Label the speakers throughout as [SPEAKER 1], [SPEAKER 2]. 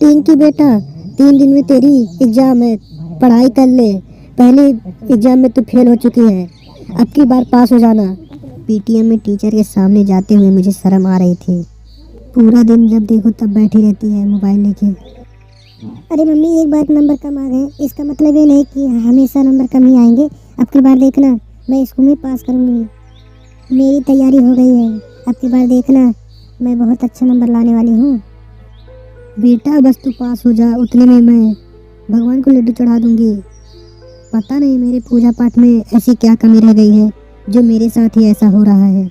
[SPEAKER 1] टिंकी बेटा, 3 दिन में तेरी एग्जाम है, पढ़ाई कर ले। पहले एग्जाम में तू फेल हो चुकी है, अब की बार पास हो जाना। पीटीएम में टीचर के सामने जाते हुए मुझे शर्म आ रही थी। पूरा दिन जब देखो तब बैठी रहती है मोबाइल लेके। अरे मम्मी, एक बार नंबर कम आ गए, इसका मतलब ये नहीं कि हमेशा नंबर कम ही आएंगे। अब की बार देखना, मैं स्कूल में पास करूँगी। मेरी तैयारी हो गई है, अब की बार देखना मैं बहुत अच्छा नंबर लाने वाली हूँ। बेटा बस तू पास हो जा, उतने में मैं भगवान को लड्डू चढ़ा दूंगी। पता नहीं मेरे पूजा पाठ में ऐसी क्या कमी रह गई है जो मेरे साथ ही ऐसा हो रहा है।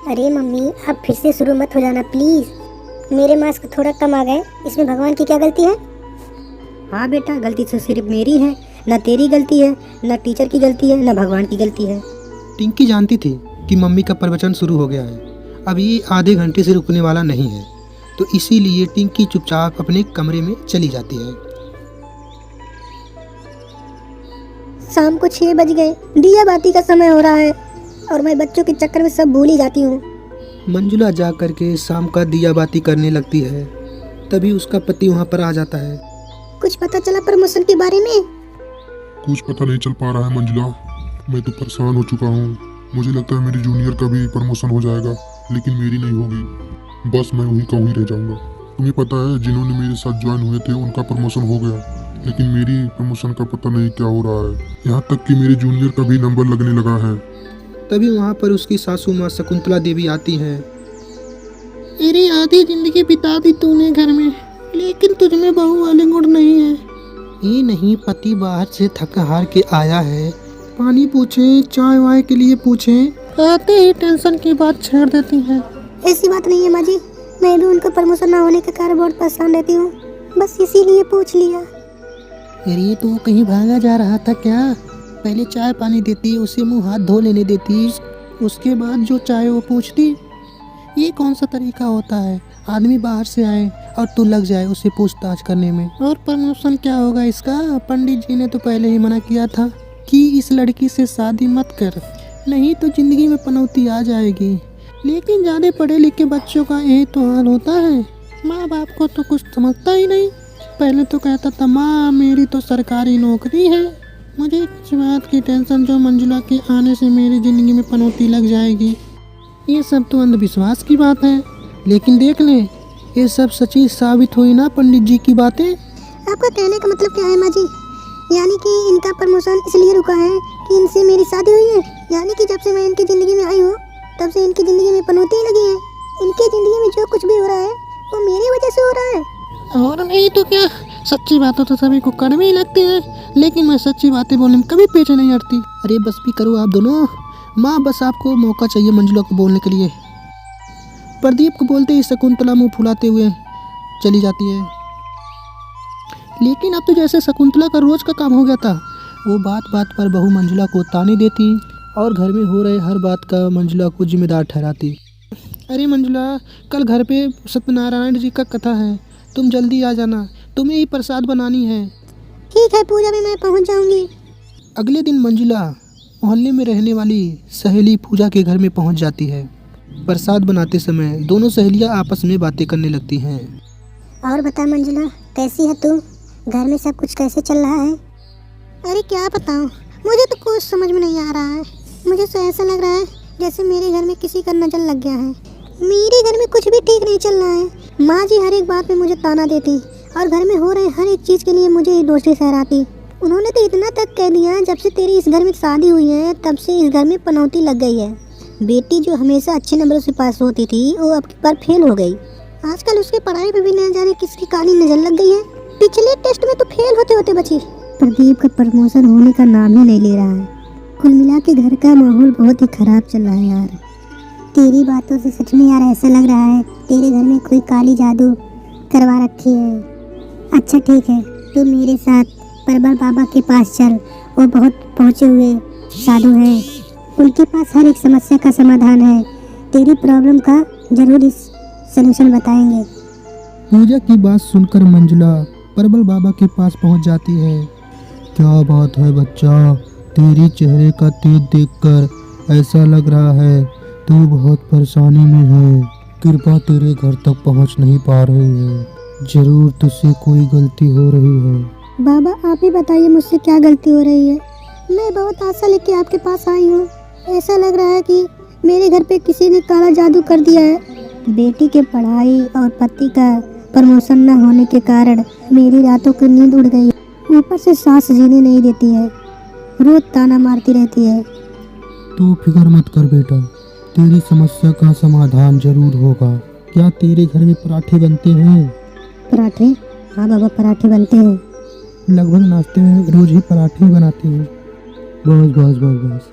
[SPEAKER 2] अरे मम्मी, आप फिर से शुरू मत हो जाना प्लीज़। मेरे मार्क्स थोड़ा कम आ गए, इसमें भगवान की क्या गलती है?
[SPEAKER 1] हाँ बेटा, गलती तो सिर्फ मेरी है, ना तेरी गलती है, ना टीचर की गलती है, ना भगवान की गलती है।
[SPEAKER 3] टिंकी जानती थी कि मम्मी का प्रवचन शुरू हो गया है, अब ये आधे घंटे से रुकने वाला नहीं है, तो इसीलिए टिंकी चुपचाप अपने कमरे में चली जाती है।
[SPEAKER 1] शाम को 6 बज गए, दिया बाती का समय हो रहा है और मैं बच्चों के चक्कर में सब भूल ही जाती हूँ।
[SPEAKER 3] मंजुला जा करके शाम का दिया बाती करने लगती है, तभी उसका पति वहाँ पर आ जाता है।
[SPEAKER 1] कुछ पता चला प्रमोशन के बारे में?
[SPEAKER 4] कुछ पता नहीं चल पा रहा है मंजुला, मैं तो परेशान हो चुका हूँ। मुझे लगता है मेरी जूनियर का भी प्रमोशन हो जाएगा, लेकिन मेरी नहीं होगी। बस मैं वहीं का वहीं रह जाऊँगा। तुम्हें पता है, जिन्होंने मेरे साथ ज्वाइन हुए थे उनका प्रमोशन हो गया, लेकिन मेरी प्रमोशन का पता नहीं क्या हो रहा है। यहाँ तक कि मेरे जूनियर का भी नंबर लगने लगा है।
[SPEAKER 3] तभी वहाँ पर उसकी सासू माँ शकुंतला देवी आती हैं।
[SPEAKER 5] तेरी आधी जिंदगी बिता दी तूने घर में, लेकिन तुझमें बहू वाले गुण नहीं है।
[SPEAKER 3] ये नहीं, पति बाहर से थक हार के आया है, पानी पूछे, चाय वाय के लिए पूछे,
[SPEAKER 5] आते ही टेंशन की बात छेड़ देती है।
[SPEAKER 1] ऐसी बात नहीं है माँ जी, मैं भी उनका प्रमोशन ना होने के कारण बहुत परेशान रहती हूँ, बस इसीलिए पूछ लिया।
[SPEAKER 3] अरे तो वो कहीं भागा जा रहा था क्या? पहले चाय पानी देती, उसे मुंह हाथ धो लेने देती, उसके बाद जो चाहे वो पूछती। ये कौन सा तरीका होता है? आदमी बाहर से आए और तू लग जाए उसे पूछताछ करने में। और प्रमोशन क्या होगा इसका? पंडित जी ने तो पहले ही मना किया था कि इस लड़की से शादी मत कर, नहीं तो जिंदगी में पनौती आ जाएगी। लेकिन ज़्यादा पढ़े लिखे बच्चों का यही तो हाल होता है, माँ बाप को तो कुछ समझता ही नहीं। पहले तो कहता था माँ मेरी तो सरकारी नौकरी है, मुझे किस बात की टेंशन जो मंजुला के आने से मेरी ज़िंदगी में पनौती लग जाएगी। ये सब तो अंधविश्वास की बात है, लेकिन देख लें ये सब सच्ची साबित हुई ना पंडित जी की बातें।
[SPEAKER 1] आपका कहने का मतलब क्या है माँ जी? यानी कि इनका प्रमोशन इसलिए रुका है कि इनसे मेरी शादी हुई है? यानी कि जब से मैं इनकी ज़िंदगी में आई हूँ तब से इनकी ज़िंदगी में पनौती लगी है? इनकी ज़िंदगी में जो कुछ भी हो रहा है वो मेरी वजह से हो रहा है?
[SPEAKER 5] और नहीं तो क्या, सच्ची बातें तो सभी को कड़वी ही लगती है, लेकिन मैं सच्ची बातें बोलने में कभी पीछे नहीं हटती।
[SPEAKER 3] अरे बस भी करो आप दोनों, माँ बस आपको मौका चाहिए मंजुला को बोलने के लिए। प्रदीप को बोलते ही शकुंतला मुंह फुलाते हुए चली जाती है। लेकिन अब तो जैसे शकुंतला का रोज का काम हो गया था, वो बात बात पर बहू मंजुला को ताने देती और घर में हो रहे हर बात का मंजुला को जिम्मेदार ठहराती। अरे मंजुला, कल घर पे सत्यनारायण जी का कथा है, तुम जल्दी आ जाना, तुम्हें ही प्रसाद बनानी है।
[SPEAKER 1] ठीक है, पूजा में मैं पहुंच जाऊंगी।
[SPEAKER 3] अगले दिन मंजुला मोहल्ले में रहने वाली सहेली पूजा के घर में पहुंच जाती है। प्रसाद बनाते समय दोनों सहेलियां आपस में बातें करने लगती हैं।
[SPEAKER 1] और बता मंजुला, कैसी है तू? घर में सब कुछ कैसे चल रहा है? अरे क्या बताऊं, मुझे तो कुछ समझ में नहीं आ रहा है। मुझे तो ऐसा लग रहा है जैसे मेरे घर में किसी का नजर लग गया है। मेरे घर में कुछ भी ठीक नहीं चल रहा है। माँ जी हर एक बात में मुझे ताना देती और घर में हो रहे हर एक चीज़ के लिए मुझे ही दोषी ठहराती। उन्होंने तो इतना तक कह दिया, जब से तेरी इस घर में शादी हुई है तब से इस घर में पनौती लग गई है। बेटी जो हमेशा अच्छे नंबरों से पास होती थी वो अब की बार फेल हो गई। आजकल उसकी पढ़ाई पे भी न जाने किसकी काली नजर लग गई है। पिछले टेस्ट में तो फेल होते होते बची। प्रदीप का प्रमोशन होने का नाम ही नहीं ले रहा है। कुल मिला के घर का माहौल बहुत ही खराब चल रहा है यार। तेरी बातों से सच में यार ऐसा लग रहा है तेरे घर में कोई काली जादू करवा रखी है। अच्छा ठीक है, तू मेरे साथ परबल बाबा के पास चल, वो बहुत पहुँचे हुए साधु हैं, उनके पास हर एक समस्या का समाधान है। तेरी प्रॉब्लम का जरूर सलूशन बताएंगे।
[SPEAKER 3] पूजा की बात सुनकर मंजुला परबल बाबा के पास पहुंच जाती है। क्या बात है बच्चा, तेरी चेहरे का तेज देखकर ऐसा लग रहा है तू बहुत परेशानी में है। कृपा तेरे घर तक पहुंच नहीं पा रही है। जरूर तुझसे कोई गलती हो रही है।
[SPEAKER 1] बाबा आप ही बताइए मुझसे क्या गलती हो रही है। मैं बहुत आशा लेके आपके पास आई हूँ। ऐसा लग रहा है कि मेरे घर पे किसी ने काला जादू कर दिया है। बेटी के पढ़ाई और पति का प्रमोशन न होने के कारण मेरी रातों की नींद उड़ गई। ऊपर से सास जीने नहीं देती है, रोज ताना मारती रहती है।
[SPEAKER 3] तू फिक्र मत कर बेटा, तेरी समस्या का समाधान जरूर होगा। क्या तेरे घर में पराठे बनते हैं?
[SPEAKER 1] पराठे? हाँ बाबा पराठे बनते हैं।
[SPEAKER 3] लगभग नाश्ते में रोज ही पराठे ही बनाते हैं। बस बस बस बस,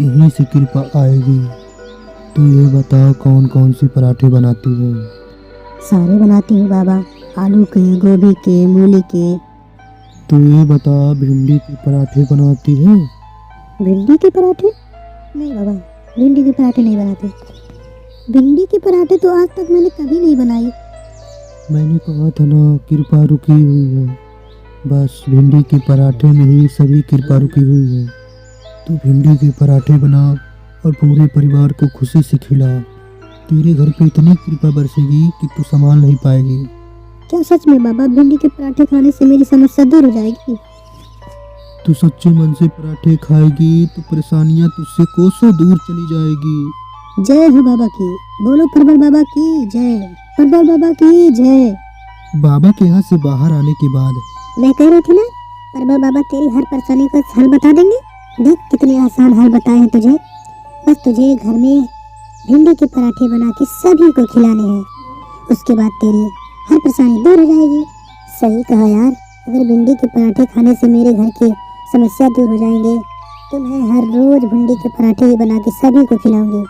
[SPEAKER 3] यहीं से कृपा आएगी। तू ये बता कौन कौन सी पराठे बनाती है?
[SPEAKER 1] सारे बनाती हूँ बाबा, आलू के, गोभी के, मूली के।
[SPEAKER 3] तू ये बता भिंडी के पराठे बनाती है?
[SPEAKER 1] भिंडी के पराठे? नहीं बाबा, भिंडी के पराठे नहीं बनाते। भिंडी के पराठे तो आज तक मैंने कभी नहीं बनाई।
[SPEAKER 3] मैंने कहा था ना कृपा रुकी हुई है। बस भिंडी के पराठे में ही सभी कृपा रुकी हुई है। तू भिंडी के पराठे बना और पूरे परिवार को खुशी से खिला। तेरे घर पे इतनी कृपा बरसेगी कि तू संभाल नहीं पाएगी।
[SPEAKER 1] क्या सच में बाबा भिंडी के पराठे खाने से मेरी समस्या दूर हो जाएगी?
[SPEAKER 3] तू सच्चे मन से पराठे खाएगी तो परेशानियां तुझसे कोसों दूर चली जाएगी।
[SPEAKER 1] जय हो बाबा की, बोलो परबल बाबा की जय, परबल बाबा की जय।
[SPEAKER 3] बाबा के यहाँ से बाहर आने के बाद
[SPEAKER 1] मैं कह रही थी ना, परबल बाबा तेरी हर परेशानी का हल बता देंगे। देख कितने आसान हल बताए हैं तुझे। बस तुझे घर में भिंडी के पराठे बना के सभी को खिलाने हैं। उसके बाद तेरी हर परेशानी दूर हो जाएगी। सही कहा यार, अगर भिंडी के पराठे खाने से मेरे घर की समस्या दूर हो जाएंगे तो मैं हर रोज भिंडी के पराठे ही बना के सभी को खिलाऊंगी।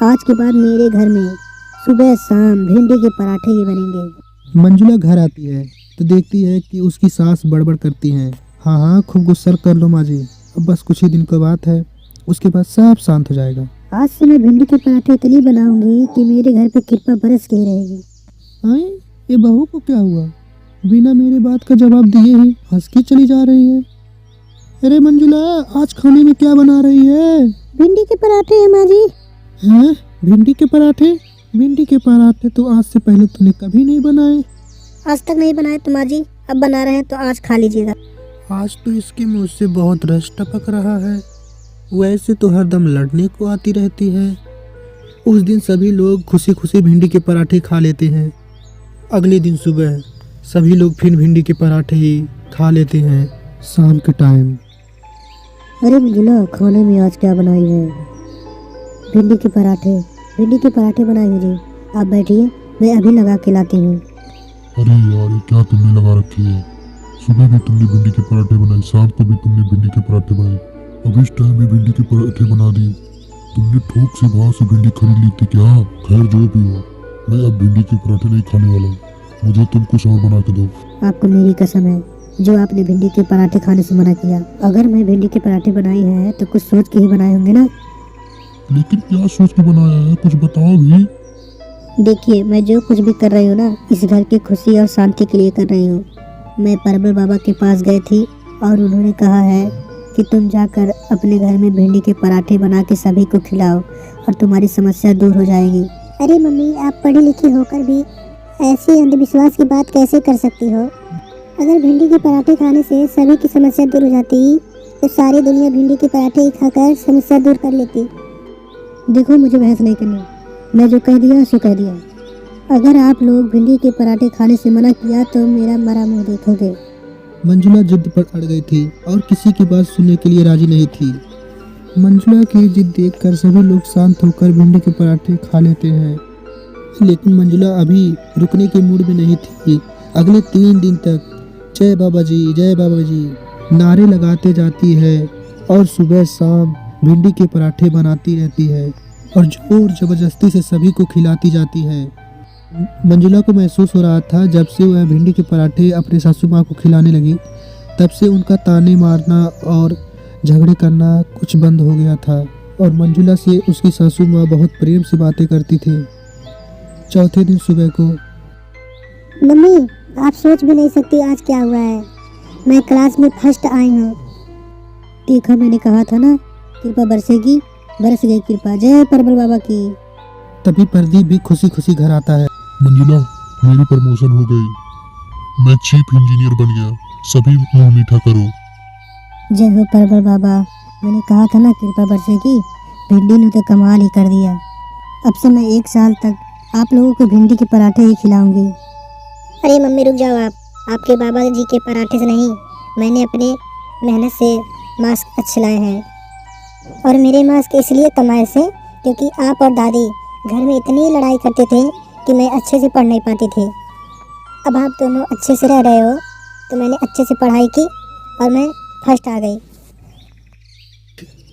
[SPEAKER 1] आज के बाद मेरे घर में सुबह शाम भिंडी के पराठे ही बनेंगे।
[SPEAKER 3] मंजुला घर आती है तो देखती है कि उसकी सास बड़बड़ करती हैं। हाँ हाँ, खूब गुस्सा कर लो माँ जी, अब बस कुछ ही दिन की बात है, उसके बाद सब शांत हो जाएगा।
[SPEAKER 1] आज से मैं भिंडी के पराठे इतनी बनाऊंगी कि मेरे घर पे कृपा बरस के ही रहेगी।
[SPEAKER 3] आए, ये बहू को क्या हुआ? बिना मेरे बात का जवाब दिए ही हंस के चली जा रही है। अरे मंजुला, आज खाने में क्या बना रही है?
[SPEAKER 1] भिंडी के पराठे है माँ जी।
[SPEAKER 3] हैं? भिंडी के पराठे? भिंडी के पराठे तो आज से पहले तूने कभी नहीं बनाए।
[SPEAKER 1] आज तक नहीं बनाए तो माँ जी, अब बना रहे हैं तो आज खा लीजिएगा।
[SPEAKER 3] आज तो इसके मुंह से बहुत रस टपक रहा है। वैसे तो हरदम लड़ने को आती रहती है। उस दिन सभी लोग खुशी खुशी भिंडी के पराठे खा लेते हैं। अगले दिन सुबह सभी लोग फिर भिंडी के पराठे ही खा लेते हैं शाम के टाइम।
[SPEAKER 1] अरे मंजुला, खाने में आज क्या बनाई है? भिंडी के पराठे। भिंडी के पराठे बनाई है जी। आप बैठिए, मैं अभी लगा के लाती हूँ।
[SPEAKER 4] अरे यार, ये क्या तुमने लगा रखी है? सुबह भी तुमने भिंडी के पराठे बनाए, शाम को भी तुमने भिंडी के पराठे बनाए, अब इस टाइम भी भिंडी के पराठे बना दी। तुमने थोक से भाव से भिंडी खरीद ली थी क्या? खैर जो भी हो, मैं अब भिंडी के पराठे नहीं खाने वाला हूँ। मुझे तुम कुछ और बना के दो। आपको
[SPEAKER 1] मेरी कसम है, जो आपने भिंडी के पराठे खाने से मना किया। अगर मैं भिंडी के पराठे बनाई है तो कुछ सोच के ही बनाए होंगे ना।
[SPEAKER 4] लेकिन क्या सोच के बनाया है, कुछ बताओ भी।
[SPEAKER 1] देखिए, मैं जो कुछ भी कर रही हूँ ना, इस घर की खुशी और शांति के लिए कर रही हूँ। मैं परबल बाबा के पास गई थी और उन्होंने कहा है कि तुम जाकर अपने घर में भिंडी के पराठे बना के सभी को खिलाओ और तुम्हारी समस्या दूर हो जाएगी। अरे मम्मी, आप पढ़ी लिखी होकर भी ऐसी अंधविश्वास की बात कैसे कर सकती हो? अगर भिंडी के पराठे खाने से सभी की समस्या दूर हो जाती तो सारी दुनिया भिंडी के पराठे ही खाकर समस्या दूर कर लेती। देखो, मुझे बहस नहीं करनी, मैं जो कह दिया सो कह दिया। अगर आप लोग भिंडी के पराठे खाने से मना किया तो मेरा मरा मुंह देखोगे।
[SPEAKER 3] मंजुला जिद पर अड़ गई थी और किसी की बात सुनने के लिए राजी नहीं थी। मंजुला की जिद देखकर सभी लोग शांत होकर भिंडी के पराठे खा लेते हैं। लेकिन मंजुला अभी रुकने के मूड में नहीं थी। अगले 3 दिन तक जय बाबा जी नारे लगाते जाती है और सुबह शाम भिंडी के पराठे बनाती रहती है और जोर जबरदस्ती से सभी को खिलाती जाती है। मंजुला को महसूस हो रहा था, जब से वह भिंडी के पराठे अपने सासू माँ को खिलाने लगी, तब से उनका ताने मारना और झगड़े करना कुछ बंद हो गया था और मंजुला से उसकी सासू माँ बहुत प्रेम से बातें करती थी। चौथे दिन सुबह को,
[SPEAKER 1] मम्मी, आप सोच भी नहीं सकती आज क्या हुआ है। मैं क्लास में फर्स्ट आई हूँ। देखा, मैंने कहा था ना, कृपा बरसेगी। बरस गई कृपा। जय परबल बाबा की।
[SPEAKER 3] तभी प्रदीप भी खुशी खुशी घर आता है।
[SPEAKER 4] मंजुला, मेरी प्रमोशन हो गई। मैं चीफ इंजीनियर बन गया। सभी मुंह मीठा करो।
[SPEAKER 1] जय हो परवर बाबा, मैंने कहा था ना कृपा बरसेगी। भिंडी ने तो कमाल ही कर दिया। अब से मैं 1 साल तक आप लोगों को भिंडी के पराठे ही खिलाऊंगी।
[SPEAKER 2] अरे मम्मी रुक जाओ आप। आपके बाबा जी के पराठे से नहीं, मैंने अपने मेहनत से मास्क अच्छे लाए हैं। और मेरे मास्क इसलिए कमाए से क्योंकि आप और दादी घर में इतनी लड़ाई करते थे कि मैं अच्छे से पढ़ नहीं पाती थी। अब आप दोनों अच्छे से रह रहे हो तो मैंने अच्छे से पढ़ाई की और मैं फर्स्ट आ गई।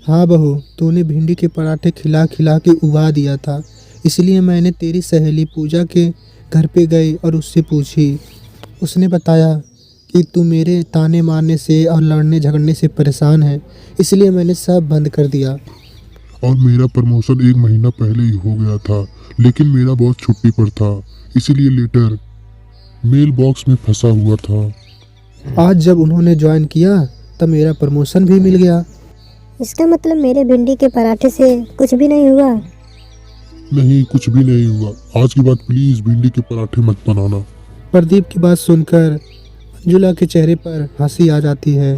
[SPEAKER 3] हाँ बहू, तूने भिंडी के पराठे खिला खिला के उबा दिया था, इसलिए मैंने तेरी सहेली पूजा के घर पे गई और उससे पूछी। उसने बताया कि तू मेरे ताने मारने से और लड़ने झगड़ने से परेशान है, इसलिए मैंने सब बंद कर दिया।
[SPEAKER 4] और मेरा प्रमोशन 1 महीना पहले ही हो गया था, लेकिन मेरा बॉस छुट्टी पर था, इसीलिए लेटर मेल बॉक्स में फंसा हुआ था।
[SPEAKER 3] आज जब उन्होंने ज्वाइन किया तब मेरा प्रमोशन भी मिल गया।
[SPEAKER 2] इसका मतलब मेरे भिंडी के पराठे से कुछ भी नहीं हुआ।
[SPEAKER 4] नहीं, कुछ भी नहीं हुआ। आज के बाद प्लीज भिंडी के पराठे मत बनाना।
[SPEAKER 3] प्रदीप की बात सुनकर मंजुला के चेहरे पर हंसी आ जाती है।